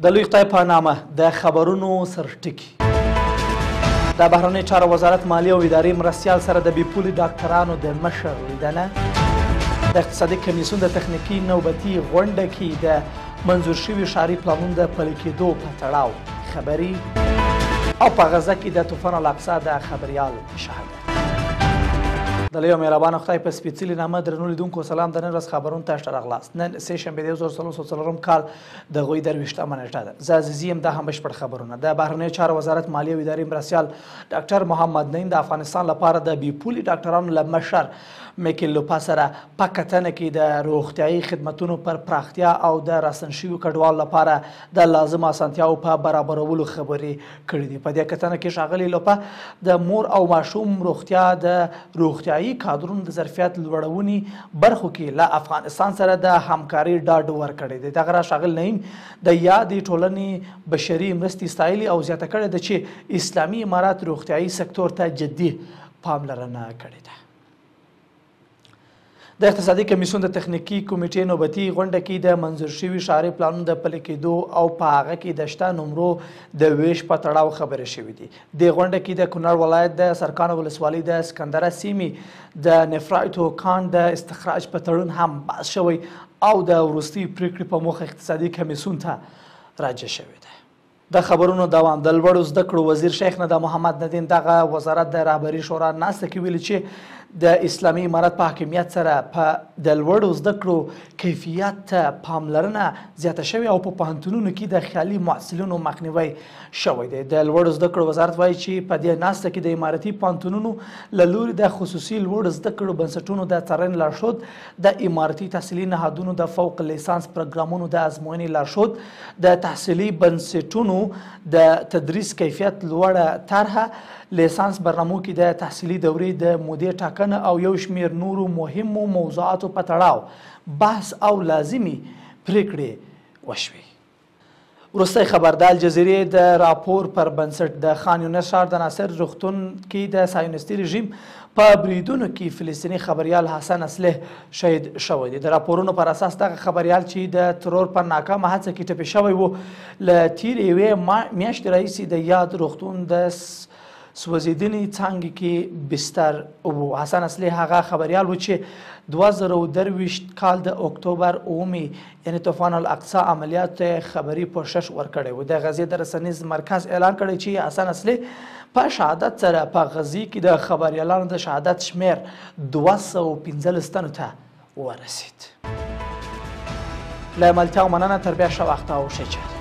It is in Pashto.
د لوی خدای په نامه د خبرونو سرټکي د بهرنیو چارو وزارت مالیې او ادارې مرستیال سره د بې پولې ډاکټرانو د مشر لیدنه د اقتصادي کمیسیون د تخنیکي نوبتي غونډه کې د منظور شوي ښاري پلانونو د پلي کېدو په تړاو خبري او په غزه کې د طوفان الاقصی د خبریال شهادت. د لوی او مهربانه خدای په سپېڅلي نامه درنو لیدونکو سلام. د نن ورځ خبرونو ته ښه راغلاست. نن سه شنبه د 2024 کال د هغوی 23مه نیټه ده. زه عزیزي یم. دا هم بشپړ خبرونه. د بهرنیو چارو وزارت مالیې او ادارې مرستیال ډاکټر محمد نعیم د افغانستان لپاره د بې پولې ډاکټرانو له مشر میکل لوپا سره په کتنه کې د روغتیایي خدمتونو پر پراختیا او د راستن شویو کډوالو لپاره د لازم اسانتیاو په برابرولو خبرې کړې دي. په دې کتنه کې ښاغلي لوپا د مور او ماشوم روغتیا د روغتیایي کادرونو د ظرفیت لوړونې برخو کې له افغانستان سره د همکارۍ ډاډ ورکړی دی. دغه راز ښاغلي نعیم د یادې ټولنې بشري مرستې ستایلي او زیاته کړې ده چې اسلامي امارات روغتیایي سکتور ته جدي پاملرنه کړې ده. د اقتصادي کمیسیون د تخنیکي کمیټې نوبتي غونډه کې د منظور شوي ښاري پلانونو د پلي کېدو او په هغه کې د شته نمرو د ویش په تړاو خبرې شوې دي. دې غونډه کې د کونړ ولایت د سرکانو ولسوالۍ د سکندره سیمې د نفرایټو کان د استخراج په تړون هم بحث شوی او د وروستۍ پریکړې په موخه اقتصادي کمیسیون ته راجع شوی دی. د خبرونو دوام. د لوړو زده کړو وزیر شیخ ندا محمد ندیم دغه وزارت د رهبري شورا ناسته کې ویلي چې د اسلامي امارت په حاکمیت سره په د لوړو زده کړو کیفیت ته پاملرنه زیاته شوې او په پوهنتونونو کې د خیالي محصلینو مخنیوی شوی دی. د لوړو زده کړو وزارت وایي چې په دې ناسته کې د امارتي پوهنتونونو له لوري د خصوصي لوړو زده کړو بنسټونو د څارنې لارښود د امارتي تحصیلي نهادونو د فوق لیسانس پروګرامونو د ازموینې لارښود د تحصیلي بنسټونو د تدریس کیفیت لوړه طرحه لیسانس برنامو کې د تحصیلي دورې د مودې ټاکنه او یو شمېر نورو مهمو موضوعاتو په تړاو بحث او لازمي پریکړې وشوې. وروستی خبر. د الجزیرې د راپور پر بنسټ د خان یونس ښار د ناصر روغتون کې د صهیونیستي رژیم په بریدونو کې فلسطیني خبریال حسن اصلح شهید شوی دی. د راپورونو پر اساس دغه خبریال چې د ترور پر ناکامه هڅه کې ټپي شوی و له تېرې یوې میاشتې راهیسې د یاد روغتون د سوځېدنې څانګې کې بستر و. حسن اصلح هغه خبریال و چې 2023 کال د اکتوبر 9 یعنې طوفان الاقصی عملیات خبري پوښښ ورکړی و. د غزې د رسنیز مرکز اعلان کړی چې حسن اصلح په شهادت سره په غزې کې د خبریالانو د شهادت شمیر 215 تنو ته ورسید. له ملتیا او مننه. تر بیا ښه وخت او ښه چل.